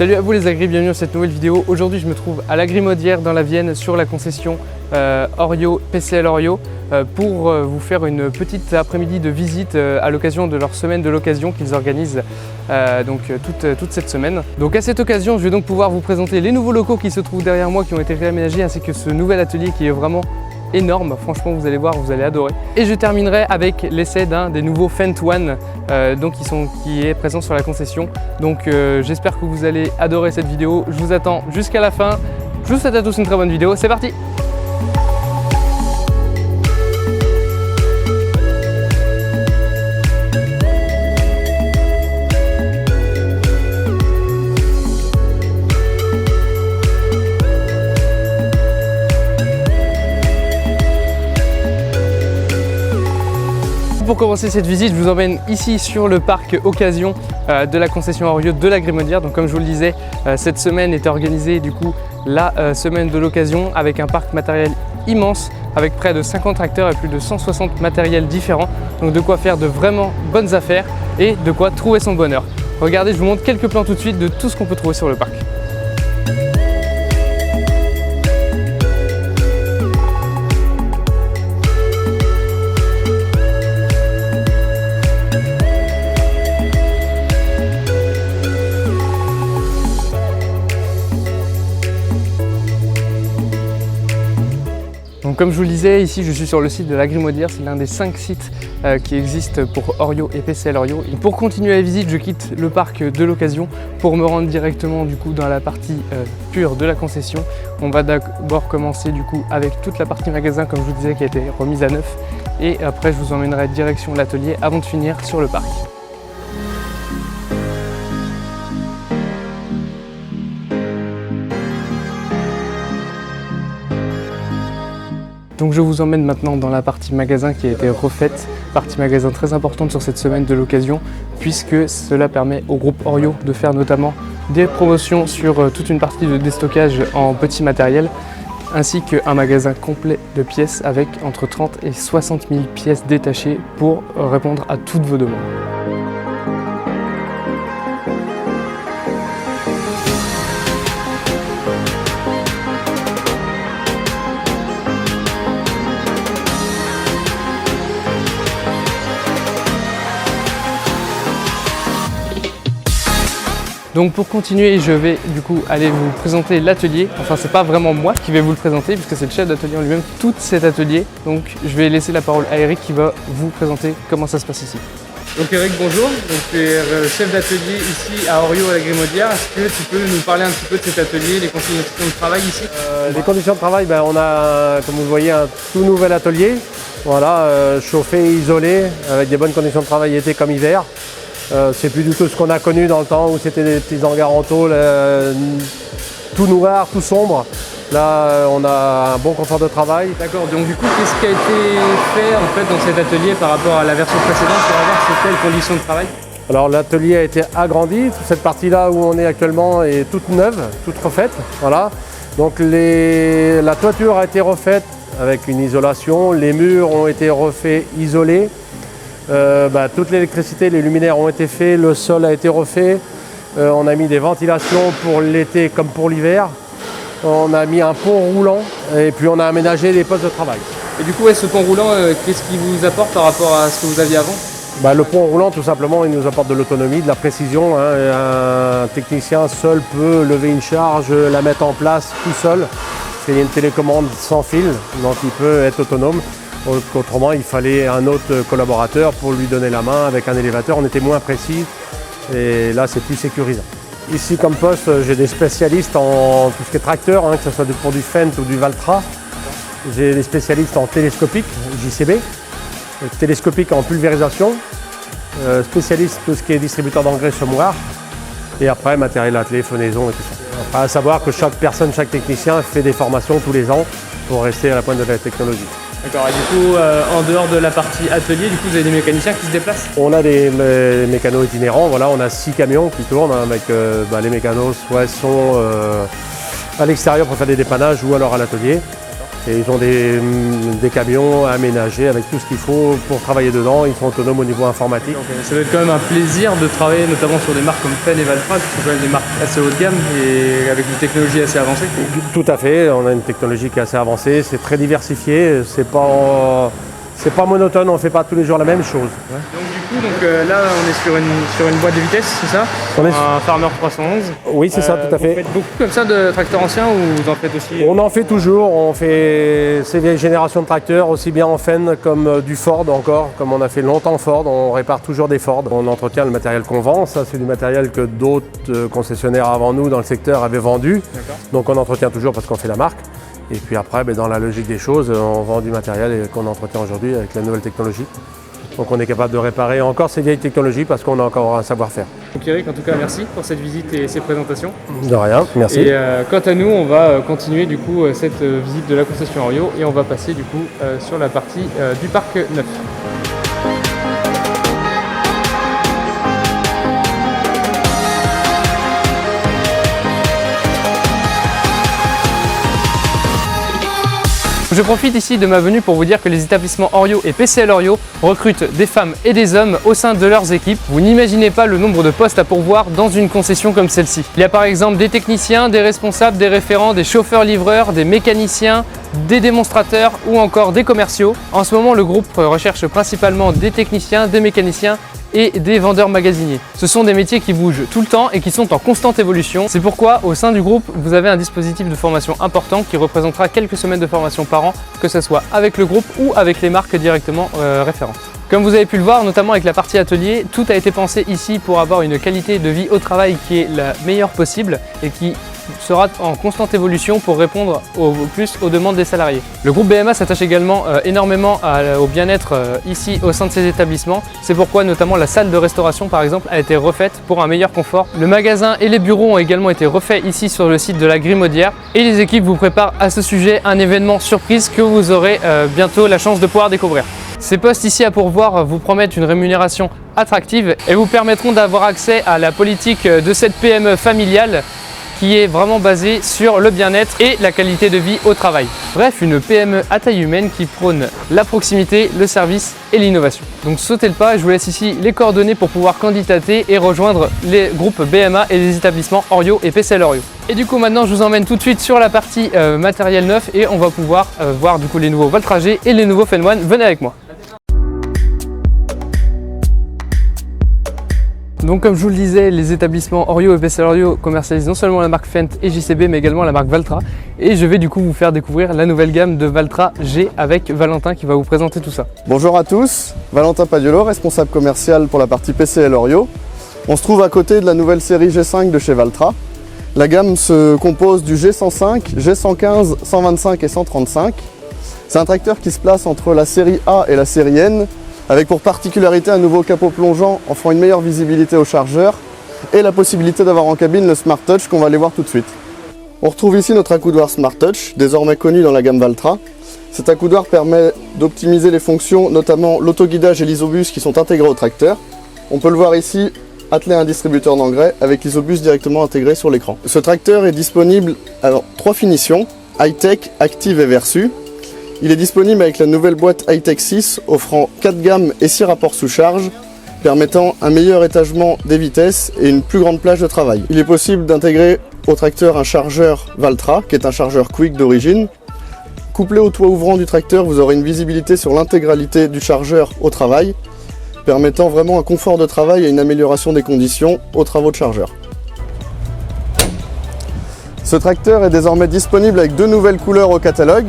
Salut à vous les agris, bienvenue dans cette nouvelle vidéo. Aujourd'hui je me trouve à l'Agrimaudière dans la Vienne sur la concession Orio, PCL Orio pour vous faire une petite après-midi de visite à l'occasion de leur semaine de l'occasion qu'ils organisent toute cette semaine. Donc à cette occasion je vais donc pouvoir vous présenter les nouveaux locaux qui se trouvent derrière moi, qui ont été réaménagés, ainsi que ce nouvel atelier qui est vraiment énorme. Franchement vous allez voir, vous allez adorer. Et je terminerai avec l'essai d'un des nouveaux Fendt One qui est présent sur la concession. Donc j'espère que vous allez adorer cette vidéo. Je vous attends jusqu'à la fin. Je vous souhaite à tous une très bonne vidéo. C'est parti! Pour commencer cette visite, je vous emmène ici sur le parc occasion de la concession Orio de l'Agrimaudière. Donc comme je vous le disais, cette semaine est organisée du coup la semaine de l'occasion avec un parc matériel immense, avec près de 50 tracteurs et plus de 160 matériels différents. Donc de quoi faire de vraiment bonnes affaires et de quoi trouver son bonheur. Regardez, je vous montre quelques plans tout de suite de tout ce qu'on peut trouver sur le parc. Donc comme je vous le disais, ici je suis sur le site de l'Agrimaudière, c'est l'un des 5 sites qui existent pour Orio et PCL Orio. Et pour continuer la visite, je quitte le parc de l'occasion pour me rendre directement du coup dans la partie pure de la concession. On va d'abord commencer du coup avec toute la partie magasin, comme je vous disais, qui a été remise à neuf. Et après je vous emmènerai direction l'atelier avant de finir sur le parc. Donc je vous emmène maintenant dans la partie magasin qui a été refaite, partie magasin très importante sur cette semaine de l'occasion, puisque cela permet au groupe Orio de faire notamment des promotions sur toute une partie de déstockage en petit matériel, ainsi qu'un magasin complet de pièces avec entre 30 et 60 000 pièces détachées pour répondre à toutes vos demandes. Donc pour continuer, je vais du coup aller vous présenter l'atelier. Enfin, c'est pas vraiment moi qui vais vous le présenter puisque c'est le chef d'atelier en lui-même, tout cet atelier. Donc je vais laisser la parole à Eric qui va vous présenter comment ça se passe ici. Donc Eric, bonjour. Donc tu es chef d'atelier ici à Orio à l'Agrimaudière. Est-ce que tu peux nous parler un petit peu de cet atelier, les conditions de travail ici? Les conditions de travail, on a, comme vous le voyez, un tout nouvel atelier. Voilà, chauffé, isolé, avec des bonnes conditions de travail été comme hiver. C'est plus du tout ce qu'on a connu dans le temps où c'était des petits hangars en tôle, tout noir, tout sombre. Là, on a un bon confort de travail. D'accord, donc du coup, qu'est-ce qui a été fait en fait dans cet atelier par rapport à la version précédente pour avoir ces telles conditions de travail? Alors l'atelier a été agrandi, cette partie-là où on est actuellement est toute neuve, toute refaite. Voilà. Donc la toiture a été refaite avec une isolation, les murs ont été refaits, isolés. Toute l'électricité, les luminaires ont été faits, le sol a été refait, on a mis des ventilations pour l'été comme pour l'hiver, on a mis un pont roulant et puis on a aménagé des postes de travail. Et du coup, ce pont roulant, qu'est-ce qu'il vous apporte par rapport à ce que vous aviez avant? Le pont roulant, tout simplement, il nous apporte de l'autonomie, de la précision. Un technicien seul peut lever une charge, la mettre en place tout seul. C'est une télécommande sans fil, donc il peut être autonome. Autrement, il fallait un autre collaborateur pour lui donner la main avec un élévateur. On était moins précis et là, c'est plus sécurisant. Ici, comme poste, j'ai des spécialistes en tout ce qui est tracteur, que ce soit pour du Fendt ou du Valtra. J'ai des spécialistes en télescopique, JCB, télescopique en pulvérisation, spécialiste tout ce qui est distributeur d'engrais semoir, et après matériel attelé, fenaison et tout ça. Après, à savoir que chaque personne, chaque technicien fait des formations tous les ans pour rester à la pointe de la technologie. D'accord, et du coup, en dehors de la partie atelier, du coup, vous avez des mécaniciens qui se déplacent? On a des mécanos itinérants, voilà, on a 6 camions qui tournent avec les mécanos, soit sont à l'extérieur pour faire des dépannages ou alors à l'atelier. Et ils ont des camions aménagés avec tout ce qu'il faut pour travailler dedans. Ils sont autonomes au niveau informatique. Donc, ça doit être quand même un plaisir de travailler notamment sur des marques comme Fenn et Valtra, qui sont quand même des marques assez haut de gamme et avec une technologie assez avancée. Tout à fait, on a une technologie qui est assez avancée, c'est très diversifié, c'est pas monotone, on ne fait pas tous les jours la même chose. Ouais. Donc là on est sur une boîte de vitesse, c'est ça? Un Farmer 311. Oui, c'est ça, tout à fait. Vous faites beaucoup comme ça de tracteurs anciens ou vous en faites aussi? On en fait toujours, on fait ces vieilles générations de tracteurs, aussi bien en Fenn comme du Ford encore, comme on a fait longtemps Ford, on répare toujours des Ford. On entretient le matériel qu'on vend, ça c'est du matériel que d'autres concessionnaires avant nous dans le secteur avaient vendu. Donc on entretient toujours parce qu'on fait la marque. Et puis après, dans la logique des choses, on vend du matériel qu'on entretient aujourd'hui avec la nouvelle technologie. Donc on est capable de réparer encore ces vieilles technologies parce qu'on a encore un savoir-faire. Donc Eric, en tout cas, merci pour cette visite et ces présentations. De rien, merci. Et quant à nous, on va continuer du coup cette visite de la concession Orio et on va passer du coup sur la partie du parc neuf. Je profite ici de ma venue pour vous dire que les établissements Orio et PCL Orio recrutent des femmes et des hommes au sein de leurs équipes. Vous n'imaginez pas le nombre de postes à pourvoir dans une concession comme celle-ci. Il y a par exemple des techniciens, des responsables, des référents, des chauffeurs-livreurs, des mécaniciens, des démonstrateurs ou encore des commerciaux. En ce moment, le groupe recherche principalement des techniciens, des mécaniciens et des vendeurs magasiniers. Ce sont des métiers qui bougent tout le temps et qui sont en constante évolution. C'est pourquoi au sein du groupe, vous avez un dispositif de formation important qui représentera quelques semaines de formation par an, que ce soit avec le groupe ou avec les marques directement référentes. Comme vous avez pu le voir, notamment avec la partie atelier, tout a été pensé ici pour avoir une qualité de vie au travail qui est la meilleure possible et qui sera en constante évolution pour répondre au plus aux demandes des salariés. Le groupe BMA s'attache également énormément au bien-être ici au sein de ses établissements. C'est pourquoi notamment la salle de restauration par exemple a été refaite pour un meilleur confort. Le magasin et les bureaux ont également été refaits ici sur le site de la Grimaudière et les équipes vous préparent à ce sujet un événement surprise que vous aurez bientôt la chance de pouvoir découvrir. Ces postes ici à pourvoir vous promettent une rémunération attractive et vous permettront d'avoir accès à la politique de cette PME familiale qui est vraiment basée sur le bien-être et la qualité de vie au travail. Bref, une PME à taille humaine qui prône la proximité, le service et l'innovation. Donc sautez le pas, je vous laisse ici les coordonnées pour pouvoir candidater et rejoindre les groupes BMA et les établissements Orio et PCL Orio. Et du coup maintenant je vous emmène tout de suite sur la partie matériel neuf et on va pouvoir voir du coup les nouveaux Valtra G et les nouveaux Fenn One. Venez avec moi. Donc comme je vous le disais, les établissements Orio et PCL Orio commercialisent non seulement la marque Fendt et JCB mais également la marque Valtra. Et je vais du coup vous faire découvrir la nouvelle gamme de Valtra G avec Valentin qui va vous présenter tout ça. Bonjour à tous, Valentin Padiolo, responsable commercial pour la partie PCL Orio. On se trouve à côté de la nouvelle série G5 de chez Valtra. La gamme se compose du G105, G115, 125 et 135. C'est un tracteur qui se place entre la série A et la série N, avec pour particularité un nouveau capot plongeant offrant une meilleure visibilité au chargeur et la possibilité d'avoir en cabine le Smart Touch qu'on va aller voir tout de suite. On retrouve ici notre accoudoir Smart Touch, désormais connu dans la gamme Valtra. Cet accoudoir permet d'optimiser les fonctions, notamment l'autoguidage et l'isobus qui sont intégrés au tracteur. On peut le voir ici, attelé à un distributeur d'engrais avec l'isobus directement intégré sur l'écran. Ce tracteur est disponible à 3 finitions, High-Tech, Active et Versu. Il est disponible avec la nouvelle boîte High-Tech 6 offrant 4 gammes et 6 rapports sous charge, permettant un meilleur étagement des vitesses et une plus grande plage de travail. Il est possible d'intégrer au tracteur un chargeur Valtra, qui est un chargeur Quick d'origine. Couplé au toit ouvrant du tracteur, vous aurez une visibilité sur l'intégralité du chargeur au travail, permettant vraiment un confort de travail et une amélioration des conditions aux travaux de chargeur. Ce tracteur est désormais disponible avec 2 nouvelles couleurs au catalogue.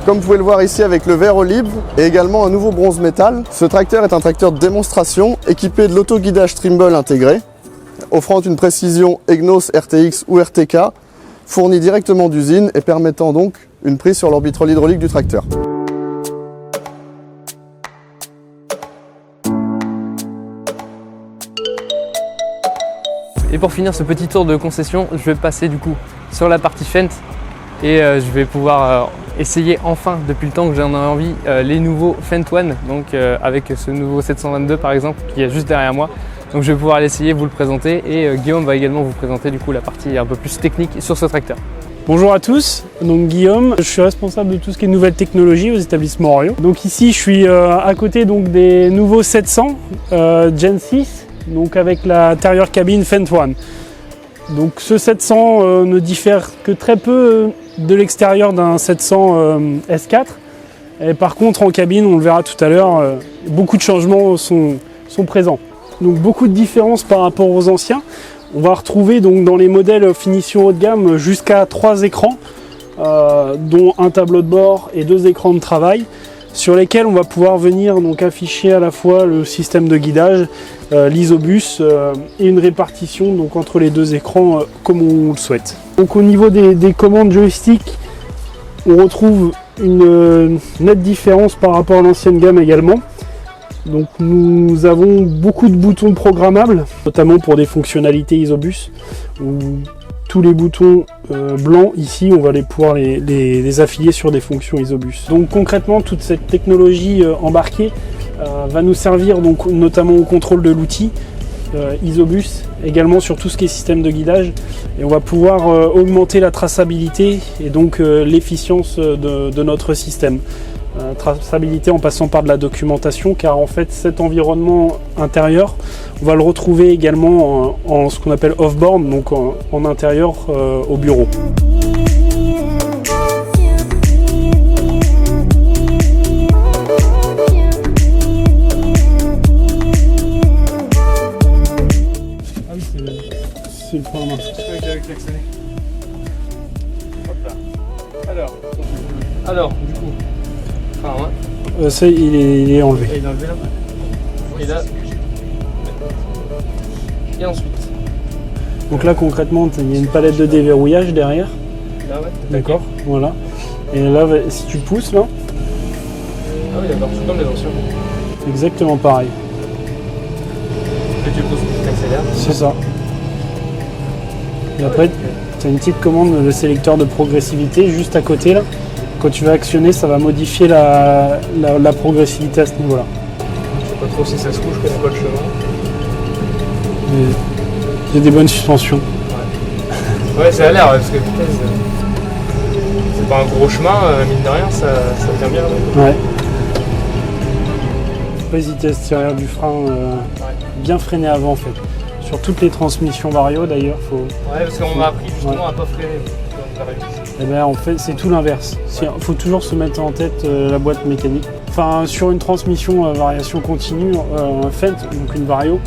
Comme vous pouvez le voir ici avec le vert olive et également un nouveau bronze métal. Ce tracteur est un tracteur de démonstration équipé de l'autoguidage Trimble intégré, offrant une précision EGNOS RTX ou RTK, fournie directement d'usine et permettant donc une prise sur l'orbitrol hydraulique du tracteur. Et pour finir ce petit tour de concession, je vais passer du coup sur la partie Fendt et je vais pouvoir essayer enfin, depuis le temps que j'en ai envie, les nouveaux Fendt One, donc avec ce nouveau 722 par exemple qui est juste derrière moi. Donc je vais pouvoir l'essayer, vous le présenter et Guillaume va également vous présenter du coup la partie un peu plus technique sur ce tracteur. Bonjour à tous, donc Guillaume, je suis responsable de tout ce qui est nouvelles technologies aux établissements Orio. Donc ici je suis à côté donc, des nouveaux 700 Gen 6, donc avec l'intérieur cabine Fendt One. Donc ce 700 ne diffère que très peu de l'extérieur d'un 700 S4. Et par contre en cabine, on le verra tout à l'heure, beaucoup de changements sont présents. Donc beaucoup de différences par rapport aux anciens. On va retrouver donc dans les modèles finition haut de gamme jusqu'à 3 écrans, dont un tableau de bord et 2 écrans de travail, sur lesquels on va pouvoir venir donc afficher à la fois le système de guidage, l'isobus et une répartition donc entre les 2 écrans comme on le souhaite. Donc au niveau des commandes joystick, on retrouve une nette différence par rapport à l'ancienne gamme également. Donc nous avons beaucoup de boutons programmables, notamment pour des fonctionnalités isobus, où tous les boutons blancs ici, on va pouvoir les affilier sur des fonctions isobus. Donc concrètement, toute cette technologie embarquée va nous servir donc, notamment au contrôle de l'outil isobus, également sur tout ce qui est système de guidage, et on va pouvoir augmenter la traçabilité et donc l'efficience de notre système. Traçabilité en passant par de la documentation, car en fait cet environnement intérieur, on va le retrouver également en ce qu'on appelle off-board, donc en intérieur au bureau. Ah oui, c'est le point de main. Alors, du coup. Ah ouais. Ça, il est enlevé. Et il est enlevé là. Et là. Et ensuite. Donc là concrètement, il y a une palette de déverrouillage derrière. Là ouais. D'accord, voilà. Et là, si tu pousses là. Ah oui d'accord, c'est comme les anciens. Exactement pareil. Et tu pousses, tu accélères. C'est ça. Et après, tu as une petite commande, le sélecteur de progressivité juste à côté là. Quand tu vas actionner, ça va modifier la progressivité à ce niveau-là. Je sais pas trop si ça se couche, je connais pas le chemin. Il y a des bonnes suspensions. Ouais, ça a l'air, parce que putain, c'est pas un gros chemin, mine de rien, ça tient bien. Ouais. Faut pas hésiter à se tirer du frein, bien freiner avant en fait. Sur toutes les transmissions Vario d'ailleurs, faut. Ouais, parce qu'on m'a appris justement à pas freiner. Eh ben, en fait, c'est tout l'inverse. Il faut toujours se mettre en tête la boîte mécanique. Enfin, sur une transmission variation continue, Fendt, donc une Vario,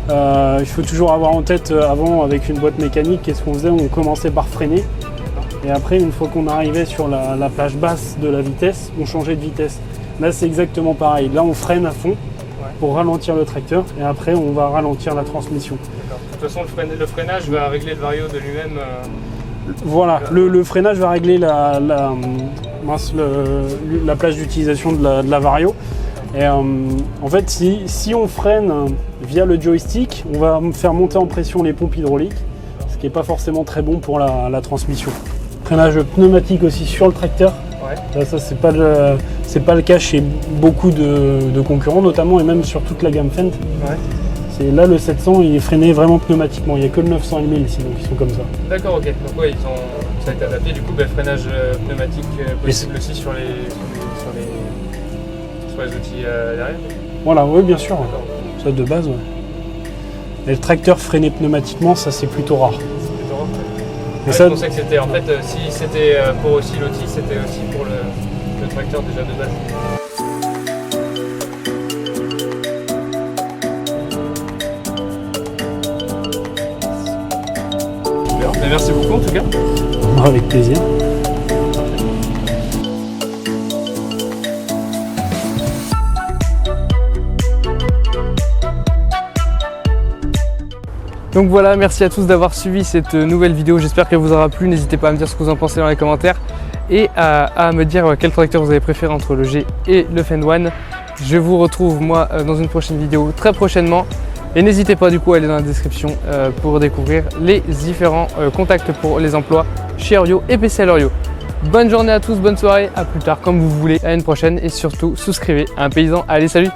il faut toujours avoir en tête avant, avec une boîte mécanique, qu'est-ce qu'on faisait? On commençait par freiner. Et après, une fois qu'on arrivait sur la plage basse de la vitesse, on changeait de vitesse. Là, c'est exactement pareil. Là, on freine à fond pour ralentir le tracteur. Et après, on va ralentir la transmission. D'accord. De toute façon, le freinage va régler le Vario de lui-même. Voilà, le freinage va régler la plage d'utilisation de la Vario. Et en fait, si on freine via le joystick, on va faire monter en pression les pompes hydrauliques, ce qui n'est pas forcément très bon pour la transmission. Freinage pneumatique aussi sur le tracteur. Ouais. Là, ça, c'est pas le cas chez beaucoup de concurrents, notamment et même sur toute la gamme Fendt. Ouais. Là, le 700, il est freiné vraiment pneumatiquement. Il n'y a que le 900 et le 1000 ici, donc ils sont comme ça. D'accord, ok. Donc ouais, ça a été adapté. Du coup, freinage pneumatique possible aussi sur les outils derrière. Voilà, oui, bien sûr. Ça de base, ouais. Et le tracteur freiné pneumatiquement, ça c'est plutôt rare. C'est plutôt rare. Mais je pensais que c'était, en fait, si c'était pour aussi l'outil, c'était aussi pour le tracteur déjà de base. Merci beaucoup en tout cas. Avec plaisir. Donc voilà, merci à tous d'avoir suivi cette nouvelle vidéo, j'espère qu'elle vous aura plu, n'hésitez pas à me dire ce que vous en pensez dans les commentaires et à me dire quel tracteur vous avez préféré entre le G et le Fendt One. Je vous retrouve moi dans une prochaine vidéo très prochainement et n'hésitez pas du coup à aller dans la description pour découvrir les différents contacts pour les emplois chez Orio et PCL Orio. Bonne journée à tous, bonne soirée, à plus tard comme vous voulez, à une prochaine et surtout souscrivez à Un Paysan. Allez, salut!